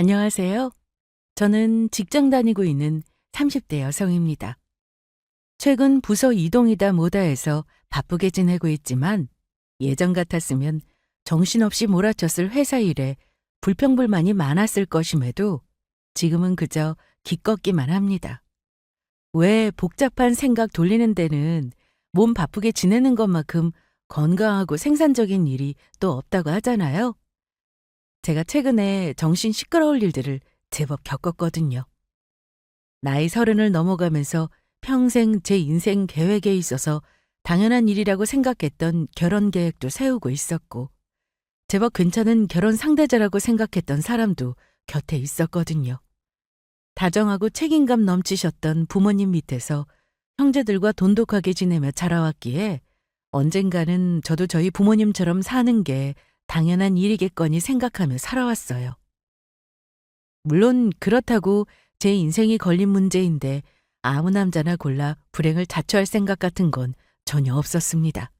안녕하세요. 저는 직장 다니고 있는 30대 여성입니다. 최근 부서 이동이다 뭐다 해서 바쁘게 지내고 있지만 예전 같았으면 정신없이 몰아쳤을 회사 일에 불평불만이 많았을 것임에도 지금은 그저 기껏기만 합니다. 왜 복잡한 생각 돌리는 데는 몸 바쁘게 지내는 것만큼 건강하고 생산적인 일이 또 없다고 하잖아요. 제가 최근에 정신 시끄러울 일들을 제법 겪었거든요. 나이 30을 넘어가면서 평생 제 인생 계획에 있어서 당연한 일이라고 생각했던 결혼 계획도 세우고 있었고, 제법 괜찮은 결혼 상대자라고 생각했던 사람도 곁에 있었거든요. 다정하고 책임감 넘치셨던 부모님 밑에서 형제들과 돈독하게 지내며 자라왔기에 언젠가는 저도 저희 부모님처럼 사는 게 당연한 일이겠거니 생각하며 살아왔어요. 물론 그렇다고 제 인생이 걸린 문제인데 아무 남자나 골라 불행을 자초할 생각 같은 건 전혀 없었습니다.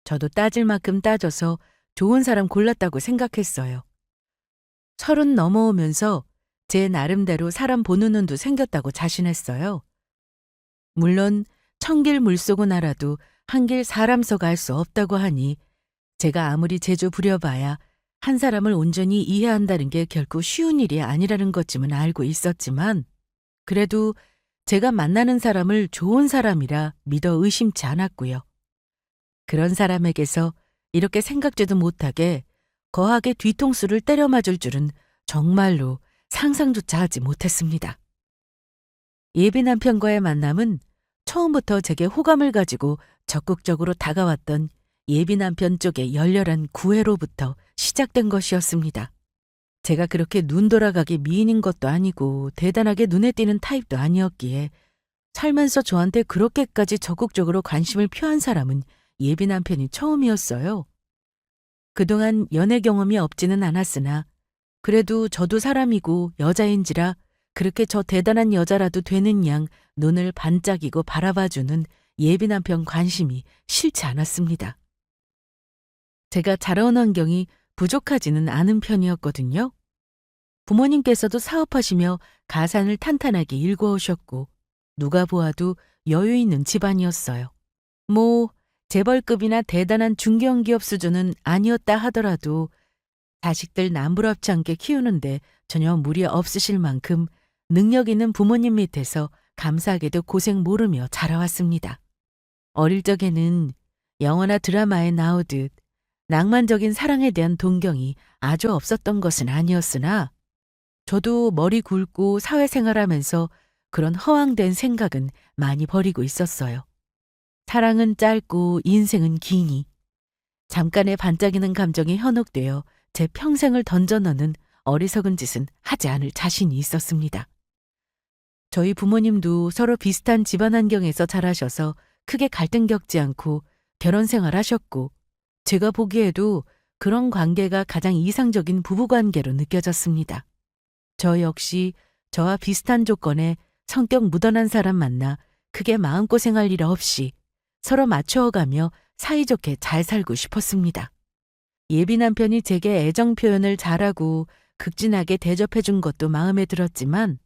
저도 따질 만큼 따져서 좋은 사람 골랐다고 생각했어요. 30 넘어오면서 제 나름대로 사람 보는 눈도 생겼다고 자신했어요. 물론 천길 물속은 알아도 한길 사람 속 알 수 없다고 하니 제가 아무리 재주 부려봐야 한 사람을 온전히 이해한다는 게 결코 쉬운 일이 아니라는 것쯤은 알고 있었지만 그래도 제가 만나는 사람을 좋은 사람이라 믿어 의심치 않았고요. 그런 사람에게서 이렇게 생각지도 못하게 거하게 뒤통수를 때려 맞을 줄은 정말로 상상조차 하지 못했습니다. 예비 남편과의 만남은 처음부터 제게 호감을 가지고 적극적으로 다가왔던 예비 남편 쪽의 열렬한 구애로부터 시작된 것이었습니다. 제가 그렇게 눈 돌아가게 미인인 것도 아니고 대단하게 눈에 띄는 타입도 아니었기에 살면서 저한테 그렇게까지 적극적으로 관심을 표한 사람은 예비 남편이 처음이었어요. 그동안 연애 경험이 없지는 않았으나 그래도 저도 사람이고 여자인지라 그렇게 저 대단한 여자라도 되는 양 눈을 반짝이고 바라봐주는 예비 남편 관심이 싫지 않았습니다. 제가 자라온 환경이 부족하지는 않은 편이었거든요. 부모님께서도 사업하시며 가산을 탄탄하게 일궈오셨고 누가 보아도 여유 있는 집안이었어요. 재벌급이나 대단한 중견기업 수준은 아니었다 하더라도 자식들 남부럽지 않게 키우는데 전혀 무리 없으실 만큼 능력 있는 부모님 밑에서 감사하게도 고생 모르며 자라왔습니다. 어릴 적에는 영화나 드라마에 나오듯 낭만적인 사랑에 대한 동경이 아주 없었던 것은 아니었으나 저도 머리 굵고 사회생활하면서 그런 허황된 생각은 많이 버리고 있었어요. 사랑은 짧고 인생은 기니 잠깐의 반짝이는 감정이 현혹되어 제 평생을 던져넣는 어리석은 짓은 하지 않을 자신이 있었습니다. 저희 부모님도 서로 비슷한 집안 환경에서 자라셔서 크게 갈등 겪지 않고 결혼 생활하셨고 제가 보기에도 그런 관계가 가장 이상적인 부부관계로 느껴졌습니다. 저 역시 저와 비슷한 조건에 성격 무던한 사람 만나 크게 마음고생할 일 없이 서로 맞추어가며 사이좋게 잘 살고 싶었습니다. 예비 남편이 제게 애정 표현을 잘하고 극진하게 대접해준 것도 마음에 들었지만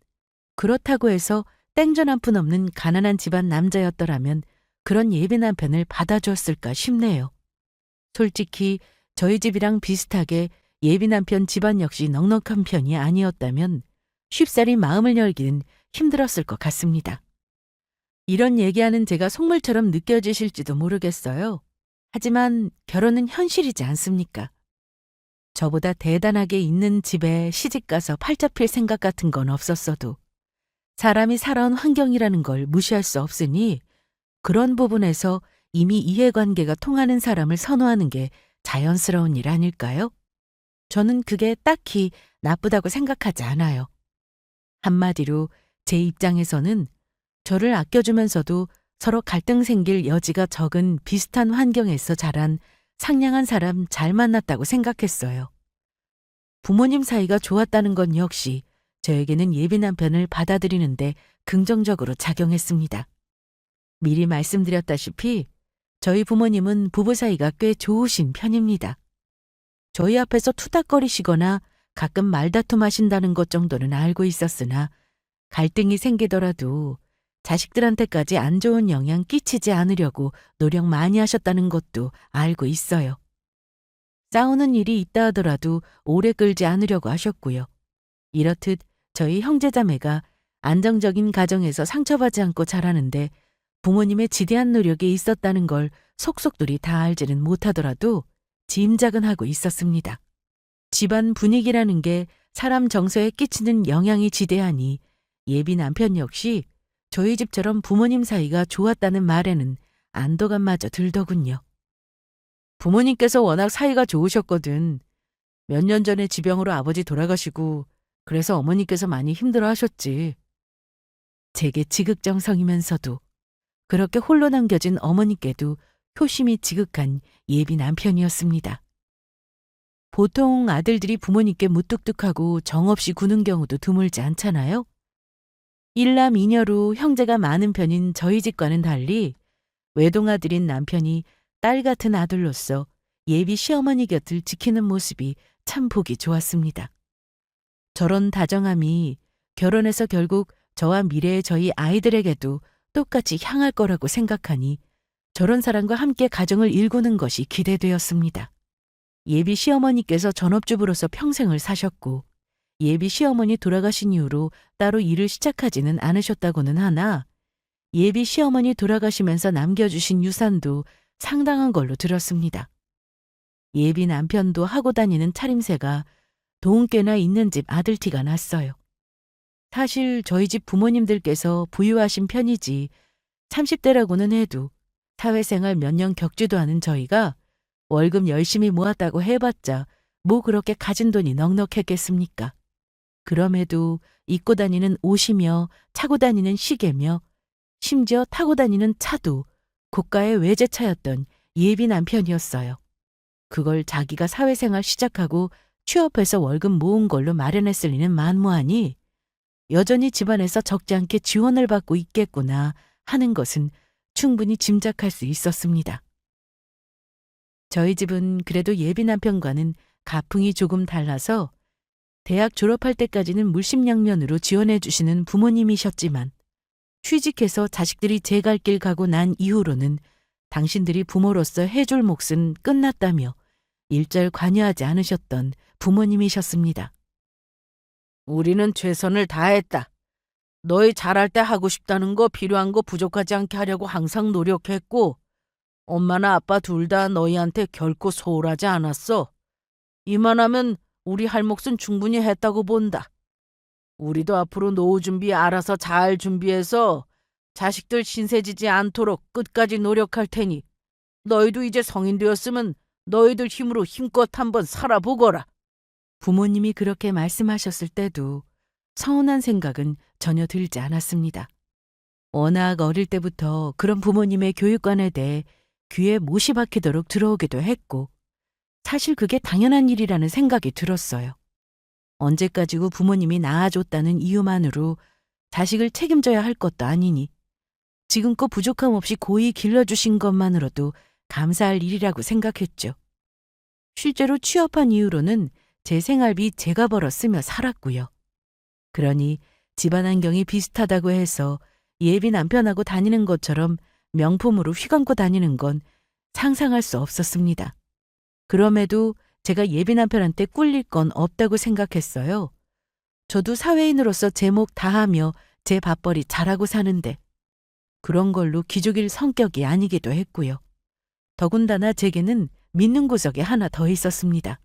그렇다고 해서 땡전 한 푼 없는 가난한 집안 남자였더라면 그런 예비 남편을 받아주었을까 싶네요. 솔직히 저희 집이랑 비슷하게 예비 남편 집안 역시 넉넉한 편이 아니었다면 쉽사리 마음을 열기는 힘들었을 것 같습니다. 이런 얘기하는 제가 속물처럼 느껴지실지도 모르겠어요. 하지만 결혼은 현실이지 않습니까? 저보다 대단하게 있는 집에 시집가서 팔 잡힐 생각 같은 건 없었어도 사람이 살아온 환경이라는 걸 무시할 수 없으니 그런 부분에서 이미 이해관계가 통하는 사람을 선호하는 게 자연스러운 일 아닐까요? 저는 그게 딱히 나쁘다고 생각하지 않아요. 한마디로 제 입장에서는 저를 아껴주면서도 서로 갈등 생길 여지가 적은 비슷한 환경에서 자란 상냥한 사람 잘 만났다고 생각했어요. 부모님 사이가 좋았다는 건 역시 저에게는 예비 남편을 받아들이는데 긍정적으로 작용했습니다. 미리 말씀드렸다시피 저희 부모님은 부부 사이가 꽤 좋으신 편입니다. 저희 앞에서 투닥거리시거나 가끔 말다툼하신다는 것 정도는 알고 있었으나 갈등이 생기더라도 자식들한테까지 안 좋은 영향 끼치지 않으려고 노력 많이 하셨다는 것도 알고 있어요. 싸우는 일이 있다 하더라도 오래 끌지 않으려고 하셨고요. 이렇듯 저희 형제자매가 안정적인 가정에서 상처받지 않고 자라는데 부모님의 지대한 노력이 있었다는 걸 속속들이 다 알지는 못하더라도 짐작은 하고 있었습니다. 집안 분위기라는 게 사람 정서에 끼치는 영향이 지대하니 예비 남편 역시 저희 집처럼 부모님 사이가 좋았다는 말에는 안도감마저 들더군요. 부모님께서 워낙 사이가 좋으셨거든. 몇 년 전에 지병으로 아버지 돌아가시고 그래서 어머니께서 많이 힘들어 하셨지. 제게 지극정성이면서도 그렇게 홀로 남겨진 어머니께도 효심이 지극한 예비 남편이었습니다. 보통 아들들이 부모님께 무뚝뚝하고 정없이 구는 경우도 드물지 않잖아요? 일남 이녀로 형제가 많은 편인 저희 집과는 달리 외동아들인 남편이 딸 같은 아들로서 예비 시어머니 곁을 지키는 모습이 참 보기 좋았습니다. 저런 다정함이 결혼해서 결국 저와 미래의 저희 아이들에게도 똑같이 향할 거라고 생각하니 저런 사람과 함께 가정을 일구는 것이 기대되었습니다. 예비 시어머니께서 전업주부로서 평생을 사셨고 예비 시어머니 돌아가신 이후로 따로 일을 시작하지는 않으셨다고는 하나 예비 시어머니 돌아가시면서 남겨주신 유산도 상당한 걸로 들었습니다. 예비 남편도 하고 다니는 차림새가 돈꽤나 있는 집 아들티가 났어요. 사실 저희 집 부모님들께서 부유하신 편이지 30대라고는 해도 사회생활 몇 년 겪지도 않은 저희가 월급 열심히 모았다고 해봤자 뭐 그렇게 가진 돈이 넉넉했겠습니까? 그럼에도 입고 다니는 옷이며 차고 다니는 시계며 심지어 타고 다니는 차도 고가의 외제차였던 예비 남편이었어요. 그걸 자기가 사회생활 시작하고 취업해서 월급 모은 걸로 마련했을 리는 만무하니 여전히 집안에서 적지 않게 지원을 받고 있겠구나 하는 것은 충분히 짐작할 수 있었습니다. 저희 집은 그래도 예비 남편과는 가풍이 조금 달라서 대학 졸업할 때까지는 물심양면으로 지원해 주시는 부모님이셨지만 취직해서 자식들이 제 갈 길 가고 난 이후로는 당신들이 부모로서 해줄 몫은 끝났다며 일절 관여하지 않으셨던 부모님이셨습니다. 우리는 최선을 다했다. 너희 잘할 때 하고 싶다는 거 필요한 거 부족하지 않게 하려고 항상 노력했고 엄마나 아빠 둘 다 너희한테 결코 소홀하지 않았어. 이만하면 우리 할 몫은 충분히 했다고 본다. 우리도 앞으로 노후 준비 알아서 잘 준비해서 자식들 신세지지 않도록 끝까지 노력할 테니 너희도 이제 성인 되었으면 너희들 힘으로 힘껏 한번 살아보거라. 부모님이 그렇게 말씀하셨을 때도 서운한 생각은 전혀 들지 않았습니다. 워낙 어릴 때부터 그런 부모님의 교육관에 대해 귀에 못이 박히도록 들어오기도 했고 사실 그게 당연한 일이라는 생각이 들었어요. 언제까지고 부모님이 낳아줬다는 이유만으로 자식을 책임져야 할 것도 아니니 지금껏 부족함 없이 고이 길러주신 것만으로도 감사할 일이라고 생각했죠. 실제로 취업한 이후로는 제 생활비 제가 벌어 쓰며 살았고요. 그러니 집안 환경이 비슷하다고 해서 예비 남편하고 다니는 것처럼 명품으로 휘감고 다니는 건 상상할 수 없었습니다. 그럼에도 제가 예비 남편한테 꿀릴 건 없다고 생각했어요. 저도 사회인으로서 제 몫 다하며 제 밥벌이 잘하고 사는데 그런 걸로 기죽일 성격이 아니기도 했고요. 더군다나 제게는 믿는 구석이 하나 더 있었습니다.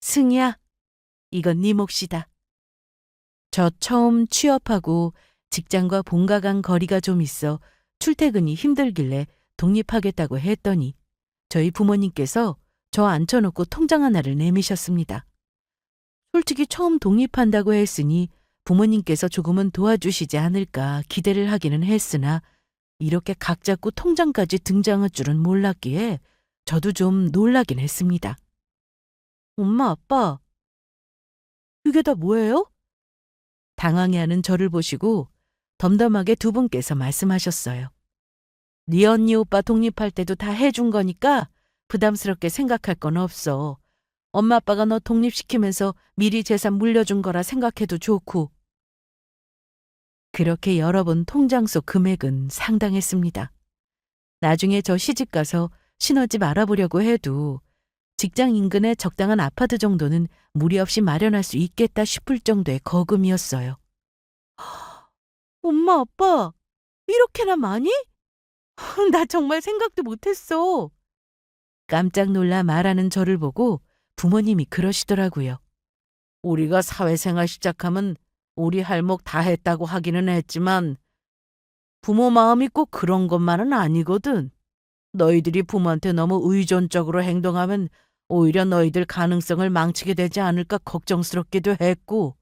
승희야, 이건 네 몫이다. 저 처음 취업하고 직장과 본가 간 거리가 좀 있어 출퇴근이 힘들길래 독립하겠다고 했더니 저희 부모님께서 저 앉혀놓고 통장 하나를 내미셨습니다. 솔직히 처음 독립한다고 했으니 부모님께서 조금은 도와주시지 않을까 기대를 하기는 했으나 이렇게 각 잡고 통장까지 등장할 줄은 몰랐기에 저도 좀 놀라긴 했습니다. 엄마, 아빠, 이게 다 뭐예요? 당황해하는 저를 보시고 덤덤하게 두 분께서 말씀하셨어요. 네 언니 오빠 독립할 때도 다 해준 거니까 부담스럽게 생각할 건 없어. 엄마 아빠가 너 독립시키면서 미리 재산 물려준 거라 생각해도 좋고. 그렇게 여러 번 통장 속 금액은 상당했습니다. 나중에 저 시집가서 신혼집 알아보려고 해도 직장 인근에 적당한 아파트 정도는 무리 없이 마련할 수 있겠다 싶을 정도의 거금이었어요. 엄마, 아빠, 이렇게나 많이? 나 정말 생각도 못했어. 깜짝 놀라 말하는 저를 보고 부모님이 그러시더라고요. 우리가 사회생활 시작하면 우리 할목 다 했다고 하기는 했지만 부모 마음이 꼭 그런 것만은 아니거든. 너희들이 부모한테 너무 의존적으로 행동하면 오히려 너희들 가능성을 망치게 되지 않을까 걱정스럽기도 했고.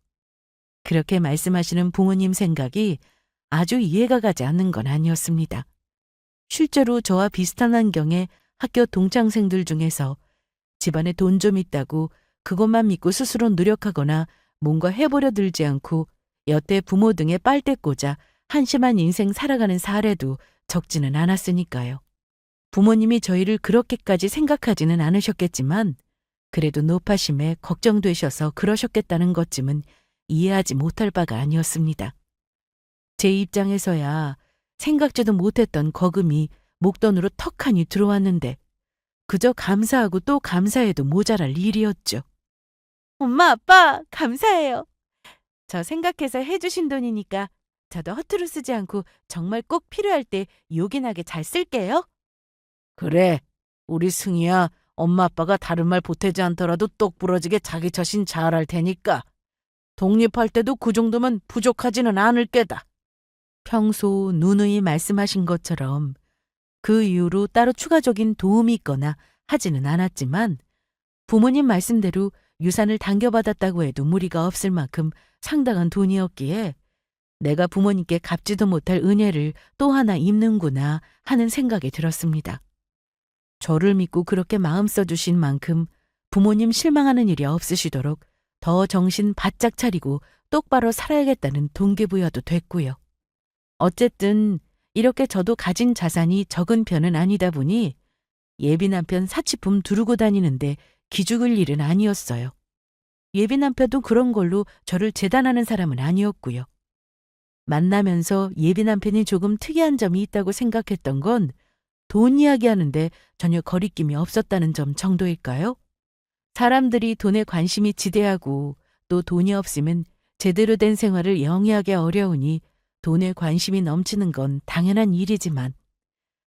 그렇게 말씀하시는 부모님 생각이 아주 이해가 가지 않는 건 아니었습니다. 실제로 저와 비슷한 환경의 학교 동창생들 중에서 집안에 돈 좀 있다고 그것만 믿고 스스로 노력하거나 뭔가 해보려 들지 않고 여태 부모 등에 빨대 꽂아 한심한 인생 살아가는 사례도 적지는 않았으니까요. 부모님이 저희를 그렇게까지 생각하지는 않으셨겠지만 그래도 노파심에 걱정되셔서 그러셨겠다는 것쯤은 이해하지 못할 바가 아니었습니다. 제 입장에서야 생각지도 못했던 거금이 목돈으로 턱하니 들어왔는데 그저 감사하고 또 감사해도 모자랄 일이었죠. 엄마, 아빠, 감사해요. 저 생각해서 해주신 돈이니까 저도 허투루 쓰지 않고 정말 꼭 필요할 때 요긴하게 잘 쓸게요. 그래, 우리 승희야, 엄마 아빠가 다른 말 보태지 않더라도 똑부러지게 자기 처신 잘할 테니까. 독립할 때도 그 정도면 부족하지는 않을 게다. 평소 누누이 말씀하신 것처럼 그 이후로 따로 추가적인 도움이 있거나 하지는 않았지만 부모님 말씀대로 유산을 당겨받았다고 해도 무리가 없을 만큼 상당한 돈이었기에 내가 부모님께 갚지도 못할 은혜를 또 하나 입는구나 하는 생각이 들었습니다. 저를 믿고 그렇게 마음 써주신 만큼 부모님 실망하는 일이 없으시도록 더 정신 바짝 차리고 똑바로 살아야겠다는 동기부여도 됐고요. 어쨌든 이렇게 저도 가진 자산이 적은 편은 아니다 보니 예비 남편 사치품 두르고 다니는데 기죽을 일은 아니었어요. 예비 남편도 그런 걸로 저를 재단하는 사람은 아니었고요. 만나면서 예비 남편이 조금 특이한 점이 있다고 생각했던 건 돈 이야기하는데 전혀 거리낌이 없었다는 점 정도일까요? 사람들이 돈에 관심이 지대하고 또 돈이 없으면 제대로 된 생활을 영위하기 어려우니 돈에 관심이 넘치는 건 당연한 일이지만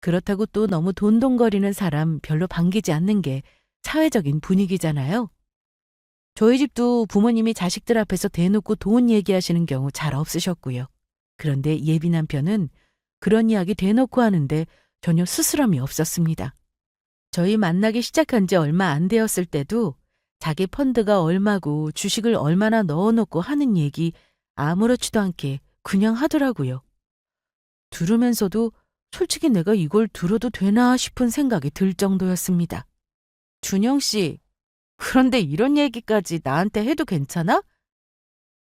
그렇다고 또 너무 돈돈거리는 사람 별로 반기지 않는 게 사회적인 분위기잖아요. 저희 집도 부모님이 자식들 앞에서 대놓고 돈 얘기하시는 경우 잘 없으셨고요. 그런데 예비 남편은 그런 이야기 대놓고 하는데 전혀 스스럼이 없었습니다. 저희 만나기 시작한 지 얼마 안 되었을 때도 자기 펀드가 얼마고 주식을 얼마나 넣어놓고 하는 얘기 아무렇지도 않게 그냥 하더라고요. 들으면서도 솔직히 내가 이걸 들어도 되나 싶은 생각이 들 정도였습니다. 준영 씨, 그런데 이런 얘기까지 나한테 해도 괜찮아?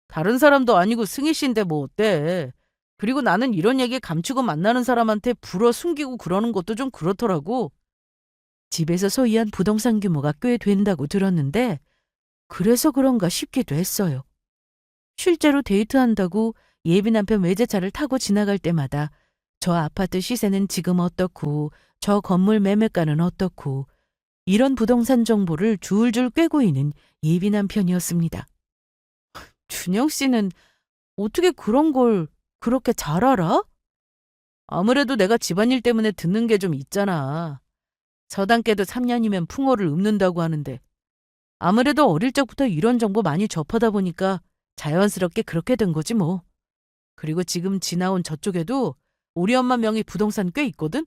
다른 사람도 아니고 승희 씨인데 뭐 어때? 그리고 나는 이런 얘기 감추고 만나는 사람한테 불어 숨기고 그러는 것도 좀 그렇더라고. 집에서 소유한 부동산 규모가 꽤 된다고 들었는데 그래서 그런가 싶기도 했어요. 실제로 데이트한다고 예비 남편 외제차를 타고 지나갈 때마다 저 아파트 시세는 지금 어떻고 저 건물 매매가는 어떻고 이런 부동산 정보를 줄줄 꿰고 있는 예비 남편이었습니다. 준영 씨는 어떻게 그런 걸 그렇게 잘 알아? 아무래도 내가 집안일 때문에 듣는 게 좀 있잖아. 서당께도 3년이면 풍어를 읊는다고 하는데 아무래도 어릴 적부터 이런 정보 많이 접하다 보니까 자연스럽게 그렇게 된 거지 뭐. 그리고 지금 지나온 저쪽에도 우리 엄마 명의 부동산 꽤 있거든?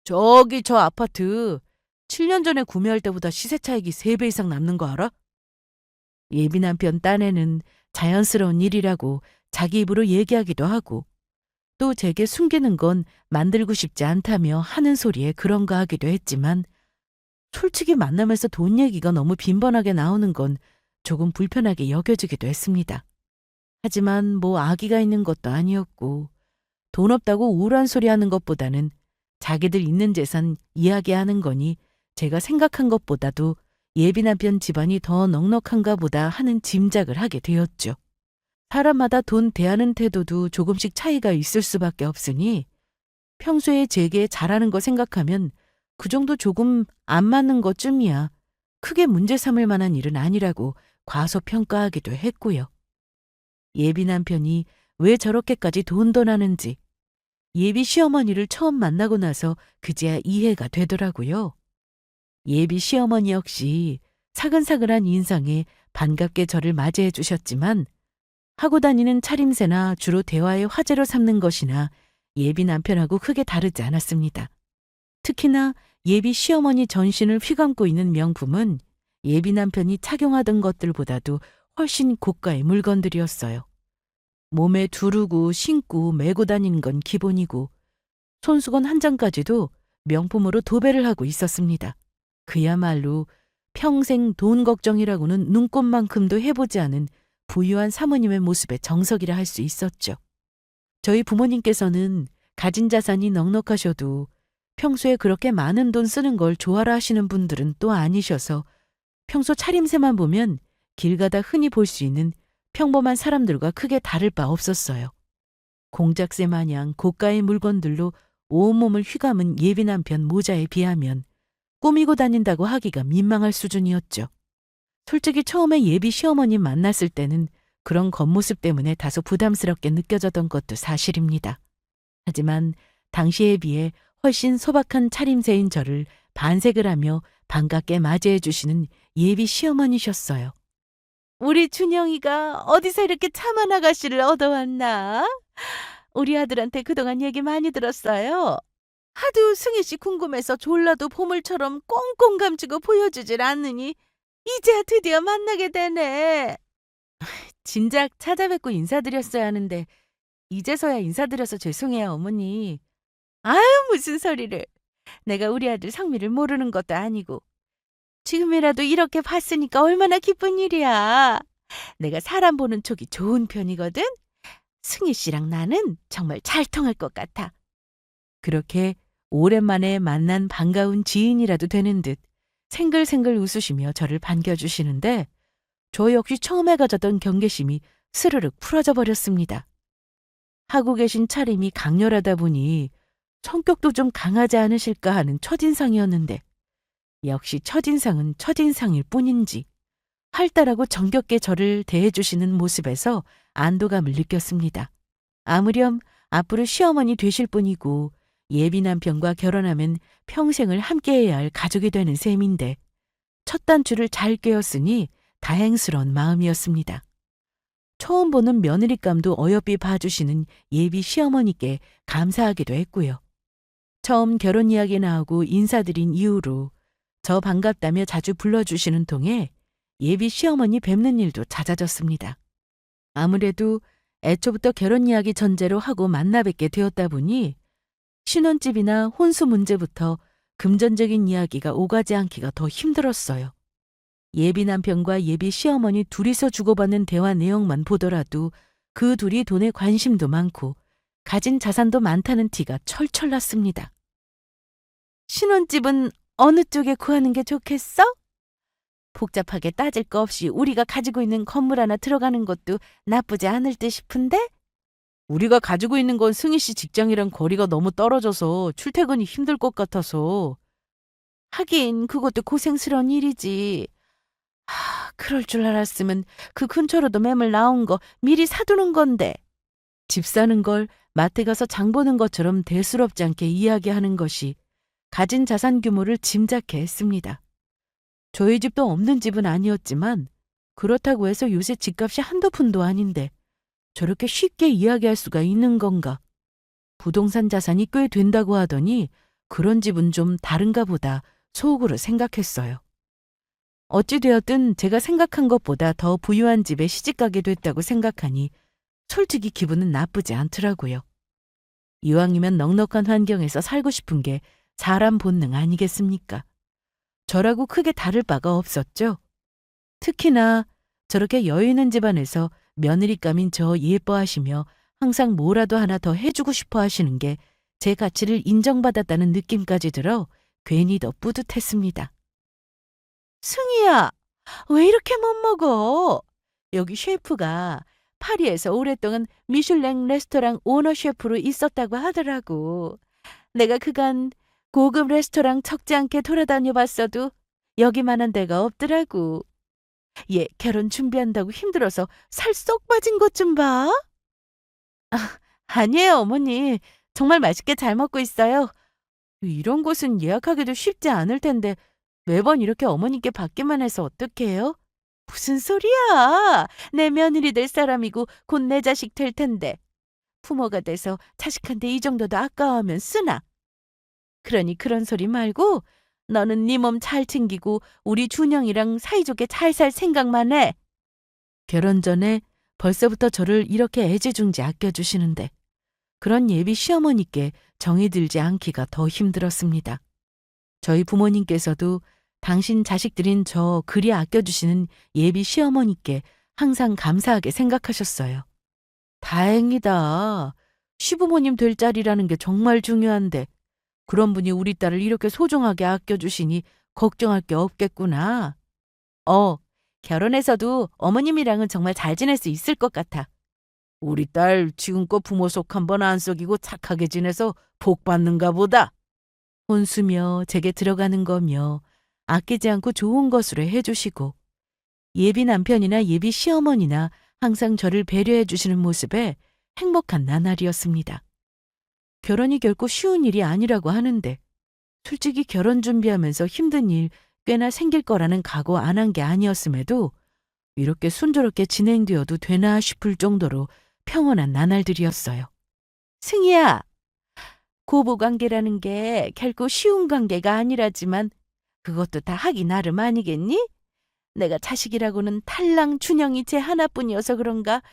저기 저 아파트 7년 전에 구매할 때보다 시세 차익이 3배 이상 남는 거 알아? 예비 남편 딴에는 자연스러운 일이라고 자기 입으로 얘기하기도 하고 또 제게 숨기는 건 만들고 싶지 않다며 하는 소리에 그런가 하기도 했지만 솔직히 만나면서 돈 얘기가 너무 빈번하게 나오는 건 조금 불편하게 여겨지기도 했습니다. 하지만 뭐 아기가 있는 것도 아니었고 돈 없다고 우울한 소리 하는 것보다는 자기들 있는 재산 이야기하는 거니 제가 생각한 것보다도 예비 남편 집안이 더 넉넉한가 보다 하는 짐작을 하게 되었죠. 사람마다 돈 대하는 태도도 조금씩 차이가 있을 수밖에 없으니 평소에 제게 잘하는 거 생각하면 그 정도 조금 안 맞는 것쯤이야 크게 문제 삼을 만한 일은 아니라고 과소평가하기도 했고요. 예비 남편이 왜 저렇게까지 돈돈하는지 예비 시어머니를 처음 만나고 나서 그제야 이해가 되더라고요. 예비 시어머니 역시 사근사근한 인상에 반갑게 저를 맞이해 주셨지만 하고 다니는 차림새나 주로 대화의 화제로 삼는 것이나 예비 남편하고 크게 다르지 않았습니다. 특히나 예비 시어머니 전신을 휘감고 있는 명품은 예비 남편이 착용하던 것들보다도 훨씬 고가의 물건들이었어요. 몸에 두르고 신고 메고 다니는 건 기본이고 손수건 한 장까지도 명품으로 도배를 하고 있었습니다. 그야말로 평생 돈 걱정이라고는 눈꼽만큼도 해보지 않은 부유한 사모님의 모습의 정석이라 할 수 있었죠. 저희 부모님께서는 가진 자산이 넉넉하셔도 평소에 그렇게 많은 돈 쓰는 걸 좋아라 하시는 분들은 또 아니셔서 평소 차림새만 보면 길 가다 흔히 볼 수 있는 평범한 사람들과 크게 다를 바 없었어요. 공작새 마냥 고가의 물건들로 온몸을 휘감은 예비 남편 모자에 비하면 꾸미고 다닌다고 하기가 민망할 수준이었죠. 솔직히 처음에 예비 시어머님 만났을 때는 그런 겉모습 때문에 다소 부담스럽게 느껴졌던 것도 사실입니다. 하지만 당시에 비해 훨씬 소박한 차림새인 저를 반색을 하며 반갑게 맞이해 주시는 예비 시어머니셨어요. 우리 준영이가 어디서 이렇게 참한 아가씨를 얻어왔나? 우리 아들한테 그동안 얘기 많이 들었어요. 하도 승희 씨 궁금해서 졸라도 보물처럼 꽁꽁 감추고 보여주질 않느니 이제야 드디어 만나게 되네. 진작 찾아뵙고 인사드렸어야 하는데 이제서야 인사드려서 죄송해요, 어머니. 아유, 무슨 소리를. 내가 우리 아들 상미를 모르는 것도 아니고 지금이라도 이렇게 봤으니까 얼마나 기쁜 일이야. 내가 사람 보는 촉이 좋은 편이거든. 승희 씨랑 나는 정말 잘 통할 것 같아. 그렇게 오랜만에 만난 반가운 지인이라도 되는 듯 생글생글 웃으시며 저를 반겨주시는데 저 역시 처음에 가졌던 경계심이 스르륵 풀어져 버렸습니다. 하고 계신 차림이 강렬하다 보니 성격도 좀 강하지 않으실까 하는 첫인상이었는데 역시 첫인상은 첫인상일 뿐인지 활달하고 정겹게 저를 대해주시는 모습에서 안도감을 느꼈습니다. 아무렴 앞으로 시어머니 되실 분이고 예비 남편과 결혼하면 평생을 함께해야 할 가족이 되는 셈인데 첫 단추를 잘 꿰었으니 다행스러운 마음이었습니다. 처음 보는 며느리감도 어여삐 봐주시는 예비 시어머니께 감사하기도 했고요. 처음 결혼 이야기 나오고 인사드린 이후로 저 반갑다며 자주 불러주시는 통에 예비 시어머니 뵙는 일도 잦아졌습니다. 아무래도 애초부터 결혼 이야기 전제로 하고 만나 뵙게 되었다 보니 신혼집이나 혼수 문제부터 금전적인 이야기가 오가지 않기가 더 힘들었어요. 예비 남편과 예비 시어머니 둘이서 주고받는 대화 내용만 보더라도 그 둘이 돈에 관심도 많고 가진 자산도 많다는 티가 철철 났습니다. 신혼집은 어느 쪽에 구하는 게 좋겠어? 복잡하게 따질 거 없이 우리가 가지고 있는 건물 하나 들어가는 것도 나쁘지 않을 듯 싶은데? 우리가 가지고 있는 건 승희 씨 직장이랑 거리가 너무 떨어져서 출퇴근이 힘들 것 같아서. 하긴 그것도 고생스러운 일이지. 그럴 줄 알았으면 그 근처로도 매물 나온 거 미리 사두는 건데. 집 사는 걸 마트 가서 장 보는 것처럼 대수롭지 않게 이야기하는 것이 가진 자산 규모를 짐작해 했습니다. 저희 집도 없는 집은 아니었지만 그렇다고 해서 요새 집값이 한두 푼도 아닌데 저렇게 쉽게 이야기할 수가 있는 건가? 부동산 자산이 꽤 된다고 하더니 그런 집은 좀 다른가 보다 속으로 생각했어요. 어찌되었든 제가 생각한 것보다 더 부유한 집에 시집가게 됐다고 생각하니 솔직히 기분은 나쁘지 않더라고요. 이왕이면 넉넉한 환경에서 살고 싶은 게 사람 본능 아니겠습니까? 저라고 크게 다를 바가 없었죠. 특히나 저렇게 여유 있는 집안에서 며느리감인 저 예뻐하시며 항상 뭐라도 하나 더 해주고 싶어 하시는 게 제 가치를 인정받았다는 느낌까지 들어 괜히 더 뿌듯했습니다. 승희야, 왜 이렇게 못 먹어? 여기 셰프가 파리에서 오랫동안 미슐랭 레스토랑 오너 셰프로 있었다고 하더라고. 내가 그간 고급 레스토랑 적지 않게 돌아다녀 봤어도 여기만한 데가 없더라고. 얘 결혼 준비한다고 힘들어서 살 쏙 빠진 것 좀 봐. 아니에요, 어머니. 정말 맛있게 잘 먹고 있어요. 이런 곳은 예약하기도 쉽지 않을 텐데 매번 이렇게 어머니께 받기만 해서 어떡해요? 무슨 소리야? 내 며느리 될 사람이고 곧 내 자식 될 텐데. 부모가 돼서 자식한테 이 정도도 아까워하면 쓰나? 그러니 그런 소리 말고 너는 네 몸 잘 챙기고 우리 준영이랑 사이좋게 잘 살 생각만 해. 결혼 전에 벌써부터 저를 이렇게 애지중지 아껴주시는데 그런 예비 시어머니께 정이 들지 않기가 더 힘들었습니다. 저희 부모님께서도 당신 자식들인 저 그리 아껴주시는 예비 시어머니께 항상 감사하게 생각하셨어요. 다행이다. 시부모님 될 자리라는 게 정말 중요한데 그런 분이 우리 딸을 이렇게 소중하게 아껴주시니 걱정할 게 없겠구나. 결혼해서도 어머님이랑은 정말 잘 지낼 수 있을 것 같아. 우리 딸 지금껏 부모 속 한 번 안 썩이고 착하게 지내서 복 받는가 보다. 혼수며 제게 들어가는 거며 아끼지 않고 좋은 것으로 해주시고 예비 남편이나 예비 시어머니나 항상 저를 배려해 주시는 모습에 행복한 나날이었습니다. 결혼이 결코 쉬운 일이 아니라고 하는데 솔직히 결혼 준비하면서 힘든 일 꽤나 생길 거라는 각오 안 한 게 아니었음에도 이렇게 순조롭게 진행되어도 되나 싶을 정도로 평온한 나날들이었어요. 승희야, 고부관계라는 게 결코 쉬운 관계가 아니라지만 그것도 다 하기 나름 아니겠니? 내가 자식이라고는 탈랑 준영이 제 하나뿐이어서 그런가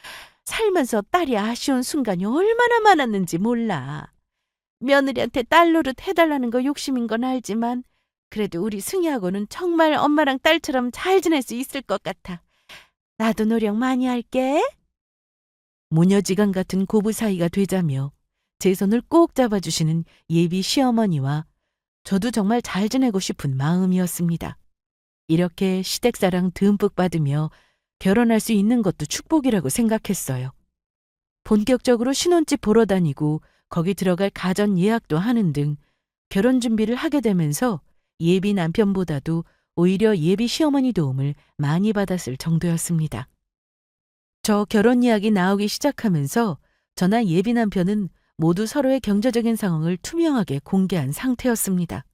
살면서 딸이 아쉬운 순간이 얼마나 많았는지 몰라. 며느리한테 딸 노릇 해달라는 거 욕심인 건 알지만 그래도 우리 승희하고는 정말 엄마랑 딸처럼 잘 지낼 수 있을 것 같아. 나도 노력 많이 할게. 모녀지간 같은 고부 사이가 되자며 제 손을 꼭 잡아주시는 예비 시어머니와 저도 정말 잘 지내고 싶은 마음이었습니다. 이렇게 시댁사랑 듬뿍 받으며 결혼할 수 있는 것도 축복이라고 생각했어요. 본격적으로 신혼집 보러 다니고 거기 들어갈 가전 예약도 하는 등 결혼 준비를 하게 되면서 예비 남편보다도 오히려 예비 시어머니 도움을 많이 받았을 정도였습니다. 저 결혼 이야기 나오기 시작하면서 저나 예비 남편은 모두 서로의 경제적인 상황을 투명하게 공개한 상태였습니다.